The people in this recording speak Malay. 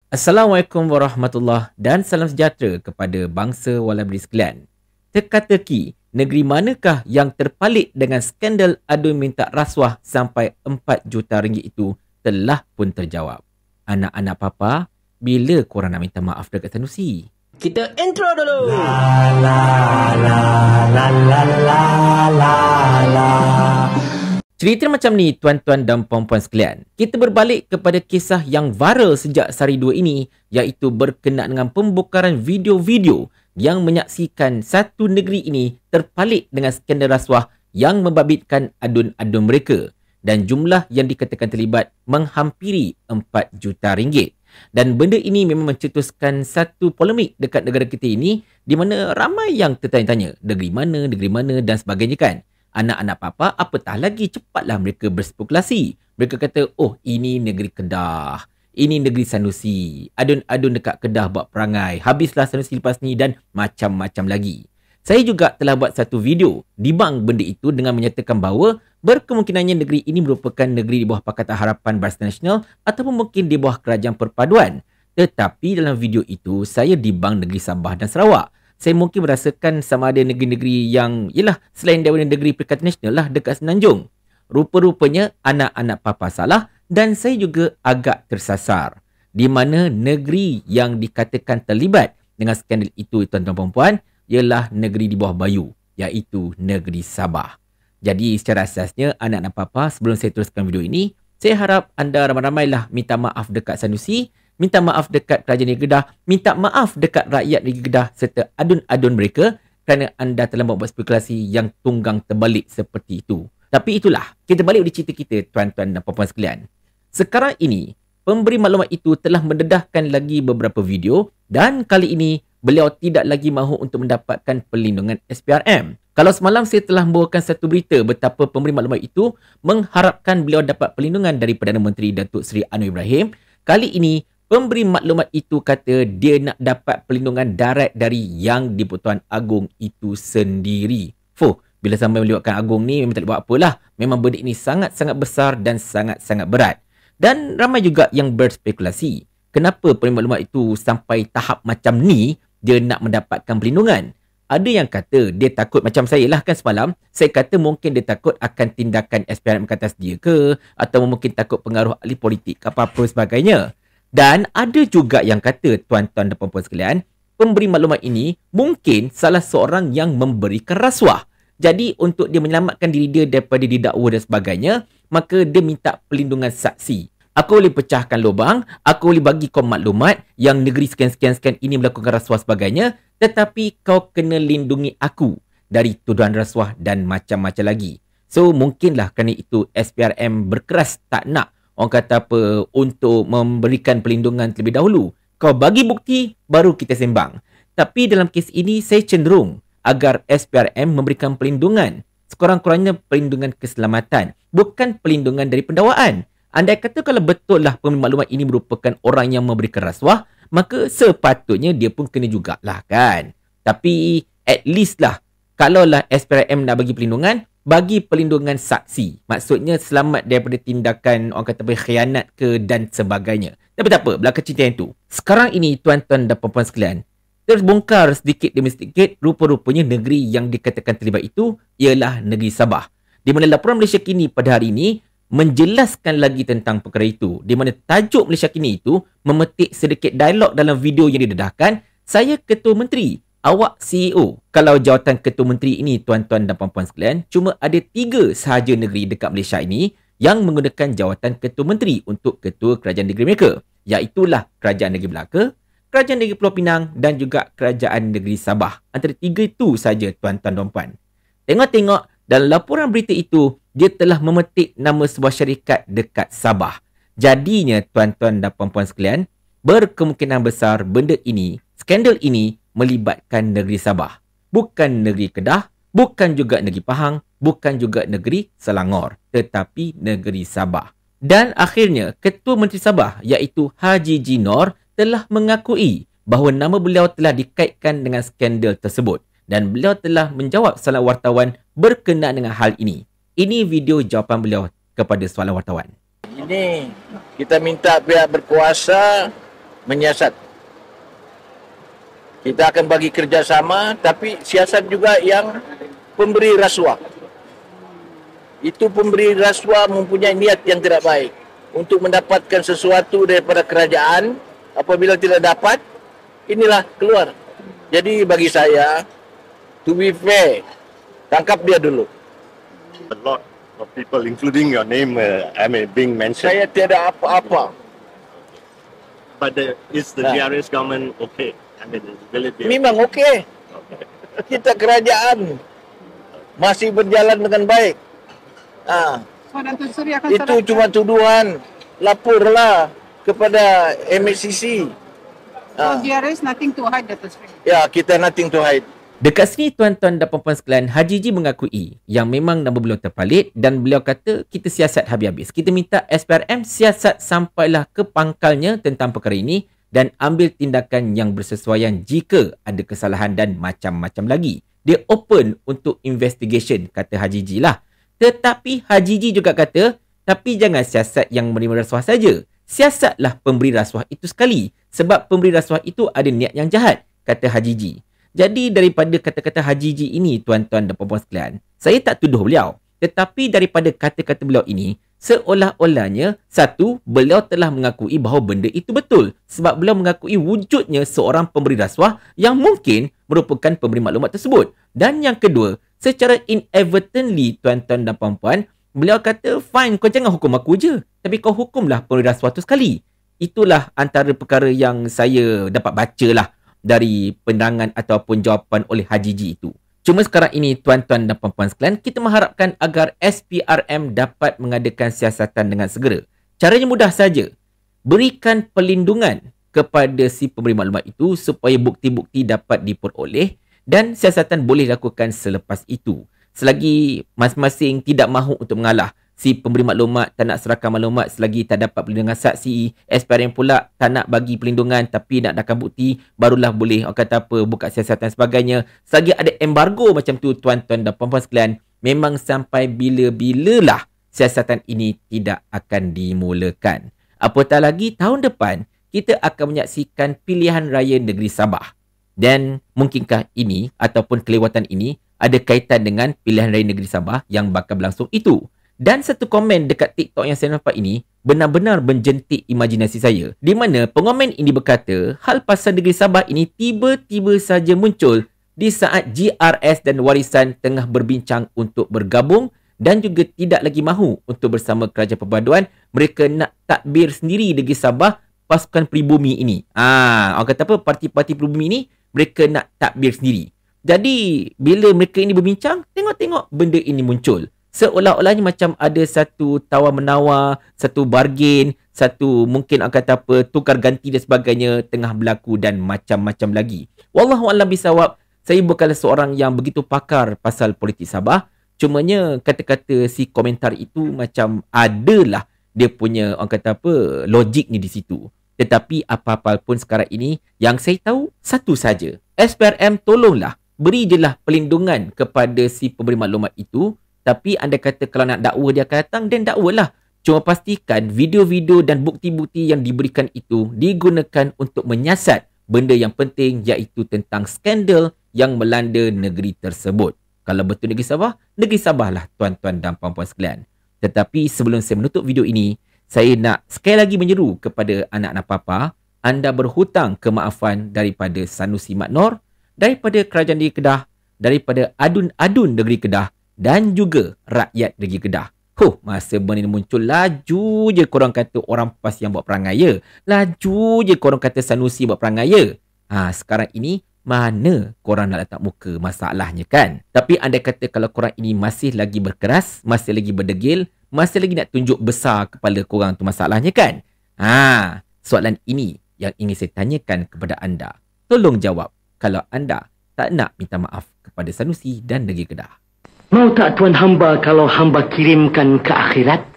Assalamualaikum warahmatullahi dan salam sejahtera kepada bangsa walabri sekalian. Teka-teki, negeri manakah yang terpalit dengan skandal adun minta rasuah sampai 4 juta ringgit itu telah pun terjawab. Anak-anak papa, bila korang nak minta maaf dekat Sanusi? Kita intro dulu. Cerita macam ni tuan-tuan dan puan-puan sekalian. Kita berbalik kepada kisah yang viral sejak Sehari Dua ini, iaitu berkenaan dengan pembokaran video-video yang menyaksikan satu negeri ini terpalit dengan skandal rasuah yang membabitkan adun-adun mereka, dan jumlah yang dikatakan terlibat menghampiri 4 juta ringgit. Dan benda ini memang mencetuskan satu polemik dekat negara kita ini, di mana ramai yang tertanya-tanya negeri mana dan sebagainya kan. Anak-anak papa apatah lagi, cepatlah mereka berspekulasi. Mereka kata, oh ini negeri Kedah, ini negeri Sanusi, adun-adun dekat Kedah buat perangai, habislah Sanusi lepas ni dan macam-macam lagi. Saya juga telah buat satu video dibang benda itu dengan menyatakan bahawa berkemungkinannya negeri ini merupakan negeri di bawah Pakatan Harapan Barisan Nasional ataupun mungkin di bawah Kerajaan Perpaduan. Tetapi dalam video itu saya dibang negeri Sabah dan Sarawak. Saya mungkin merasakan sama ada negeri-negeri yang selain daripada negeri Perikatan Nasional lah dekat Semenanjung. Rupa-rupanya anak-anak papa salah dan saya juga agak tersasar. Di mana negeri yang dikatakan terlibat dengan skandal itu, tuan-tuan dan puan-puan, ialah negeri di bawah Bayu, iaitu negeri Sabah. Jadi secara asasnya anak-anak papa, sebelum saya teruskan video ini, saya harap anda ramai-ramailah minta maaf dekat Sanusi, minta maaf dekat Kerajaan Negeri Kedah, minta maaf dekat rakyat Negeri Kedah serta adun-adun mereka kerana anda telah membuat spekulasi yang tunggang terbalik seperti itu. Tapi itulah, kita balik pada cerita kita tuan-tuan dan puan-puan sekalian. Sekarang ini, pemberi maklumat itu telah mendedahkan lagi beberapa video dan kali ini beliau tidak lagi mahu untuk mendapatkan perlindungan SPRM. Kalau semalam saya telah membawakan satu berita betapa pemberi maklumat itu mengharapkan beliau dapat perlindungan dari Perdana Menteri Datuk Seri Anwar Ibrahim, kali ini pemberi maklumat itu kata dia nak dapat perlindungan direct dari Yang di-Pertuan Agong itu sendiri. Bila sampai melibatkan Agong ni memang tak boleh buat apalah. Memang benda ini sangat-sangat besar dan sangat-sangat berat. Dan ramai juga yang berspekulasi, kenapa pemberi maklumat itu sampai tahap macam ni dia nak mendapatkan perlindungan. Ada yang kata dia takut, macam saya lah kan semalam, saya kata mungkin dia takut akan tindakan SPRM ke atas dia ke, atau mungkin takut pengaruh ahli politik ke apa-apa sebagainya. Dan ada juga yang kata, tuan-tuan dan puan-puan sekalian, pemberi maklumat ini mungkin salah seorang yang memberikan rasuah. Jadi untuk dia menyelamatkan diri dia daripada didakwa dan sebagainya, maka dia minta perlindungan saksi. Aku boleh pecahkan lubang, aku boleh bagi kau maklumat yang negeri sekian-sekian ini melakukan rasuah sebagainya, tetapi kau kena lindungi aku dari tuduhan rasuah dan macam-macam lagi. So mungkinlah kerana itu SPRM berkeras tak nak, orang kata apa, untuk memberikan perlindungan terlebih dahulu. Kau bagi bukti, baru kita sembang. Tapi dalam kes ini, saya cenderung agar SPRM memberikan perlindungan. Sekurang-kurangnya perlindungan keselamatan, bukan perlindungan dari pendakwaan. Andai kata kalau betul lah pemberi maklumat ini merupakan orang yang memberikan rasuah, maka sepatutnya dia pun kena jugalah kan. Tapi at least lah, kalaulah SPRM nak bagi perlindungan, bagi perlindungan saksi. Maksudnya selamat daripada tindakan orang kata berkhianat ke dan sebagainya. Tapi tak apa, belakang cerita yang tu. Sekarang ini tuan-tuan dan puan-puan sekalian, terbongkar sedikit demi sedikit, rupa-rupanya negeri yang dikatakan terlibat itu ialah negeri Sabah. Di mana laporan Malaysia Kini pada hari ini menjelaskan lagi tentang perkara itu. Di mana tajuk Malaysia Kini itu memetik sedikit dialog dalam video yang didedahkan, saya Ketua Menteri, awak CEO. Kalau jawatan Ketua Menteri ini, tuan-tuan dan puan-puan sekalian, cuma ada 3 sahaja negeri dekat Malaysia ini yang menggunakan jawatan Ketua Menteri untuk Ketua Kerajaan Negeri mereka. Iaitulah Kerajaan Negeri Melaka, Kerajaan Negeri Pulau Pinang dan juga Kerajaan Negeri Sabah. Antara 3 itu saja tuan-tuan dan puan. Tengok-tengok dalam laporan berita itu, dia telah memetik nama sebuah syarikat dekat Sabah. Jadinya tuan-tuan dan puan-puan sekalian, berkemungkinan besar benda ini, skandal ini melibatkan negeri Sabah. Bukan negeri Kedah, bukan juga negeri Pahang, bukan juga negeri Selangor, tetapi negeri Sabah. Dan akhirnya, Ketua Menteri Sabah iaitu Haji Jinor telah mengakui bahawa nama beliau telah dikaitkan dengan skandal tersebut. Dan beliau telah menjawab soalan wartawan berkenaan dengan hal ini. Ini video jawapan beliau kepada soalan wartawan. Ini kita minta pihak berkuasa menyiasat. Kita akan bagi kerjasama, tapi siasat juga yang pemberi rasuah. Itu pemberi rasuah mempunyai niat yang tidak baik untuk mendapatkan sesuatu daripada kerajaan. Apabila tidak dapat, inilah keluar. Jadi bagi saya, to be fair, tangkap dia dulu. A lot of people, including your name, being mentioned. Saya tiada apa-apa. But is the GRS government okay? I mean, will it be Memang okey. Kita kerajaan masih berjalan dengan baik. So Datuk Seri akan Itu serahkan- cuma tuduhan. Laporlah kepada MHCC. So there is nothing to hide, Datuk Seri. Ya, kita nothing to hide. Dekat sini tuan-tuan dan puan-puan sekalian, Haji Ji mengakui yang memang nama beliau terpalit dan beliau kata kita siasat habis-habis. Kita minta SPRM siasat sampailah ke pangkalnya tentang perkara ini dan ambil tindakan yang bersesuaian jika ada kesalahan dan macam-macam lagi. Dia open untuk investigation, kata Haji Ji lah. Tetapi Haji Ji juga kata, tapi jangan siasat yang menerima rasuah saja. Siasatlah pemberi rasuah itu sekali. Sebab pemberi rasuah itu ada niat yang jahat, kata Haji Ji. Jadi daripada kata-kata Haji Ji ini, tuan-tuan dan puan-puan sekalian, saya tak tuduh beliau. Tetapi daripada kata-kata beliau ini, seolah-olahnya, satu, beliau telah mengakui bahawa benda itu betul. Sebab beliau mengakui wujudnya seorang pemberi rasuah yang mungkin merupakan pemberi maklumat tersebut. Dan yang kedua, secara inadvertently, tuan-tuan dan puan-puan, beliau kata, fine, kau jangan hukum aku je. Tapi kau hukumlah pemberi rasuah tu sekali. Itulah antara perkara yang saya dapat baca lah dari penerangan ataupun jawapan oleh Haji Ji itu. Cuma sekarang ini, tuan-tuan dan puan-puan sekalian, kita mengharapkan agar SPRM dapat mengadakan siasatan dengan segera. Caranya mudah saja. Berikan perlindungan kepada si pemberi maklumat itu supaya bukti-bukti dapat diperoleh dan siasatan boleh dilakukan selepas itu. Selagi masing-masing tidak mahu untuk mengalah, si pemberi maklumat tak nak serahkan maklumat selagi tak dapat perlindungan saksi, SPRM pula tak nak bagi perlindungan tapi nak datang bukti, barulah boleh orang kata apa, buka siasatan sebagainya. Selagi ada embargo macam tu, tuan-tuan dan puan-puan sekalian, memang sampai bila-bilalah siasatan ini tidak akan dimulakan. Apatah lagi tahun depan kita akan menyaksikan pilihan raya negeri Sabah. Dan mungkinkah ini ataupun kelewatan ini ada kaitan dengan pilihan raya negeri Sabah yang bakal berlangsung itu? Dan satu komen dekat TikTok yang saya nampak ini benar-benar menjentik imajinasi saya. Di mana pengomen ini berkata, hal pasal negeri Sabah ini tiba-tiba saja muncul di saat GRS dan Warisan tengah berbincang untuk bergabung dan juga tidak lagi mahu untuk bersama Kerajaan Perpaduan. Mereka nak takbir sendiri negeri Sabah pasukan pribumi ini. Orang kata apa, parti-parti pribumi ini mereka nak takbir sendiri. Jadi bila mereka ini berbincang, tengok-tengok benda ini muncul. Seolah-olahnya macam ada satu tawar-menawar, satu bargain, satu mungkin orang kata apa, tukar ganti dan sebagainya tengah berlaku dan macam-macam lagi. Wallahualam bisawab, saya bukanlah seorang yang begitu pakar pasal politik Sabah. Cumanya kata-kata si komentar itu macam adalah dia punya orang kata apa, logik ni di situ. Tetapi apa-apa pun sekarang ini, yang saya tahu satu saja. SPRM tolonglah, beri je lah perlindungan kepada si pemberi maklumat itu. Tapi anda kata kalau nak dakwa dia akan datang, dan dakwalah. Cuma pastikan video-video dan bukti-bukti yang diberikan itu digunakan untuk menyiasat benda yang penting, iaitu tentang skandal yang melanda negeri tersebut. Kalau betul negeri Sabah lah tuan-tuan dan puan-puan sekalian. Tetapi sebelum saya menutup video ini, saya nak sekali lagi menyeru kepada anak-anak papa, anda berhutang kemaafan daripada Sanusi Mat Nor, daripada Kerajaan Negeri Kedah, daripada adun-adun negeri Kedah dan juga rakyat negeri Kedah. Masa benda ni muncul, laju je korang kata orang PAS yang buat perangai ya. Laju je korang kata Sanusi buat perangai ya. Sekarang ini, mana korang nak letak muka masalahnya kan? Tapi anda kata kalau korang ini masih lagi berkeras, masih lagi berdegil, masih lagi nak tunjuk besar kepala korang tu masalahnya kan? Soalan ini yang ingin saya tanyakan kepada anda. Tolong jawab kalau anda tak nak minta maaf kepada Sanusi dan negeri Kedah. Mau tak tuan hamba kalau hamba kirimkan ke akhirat?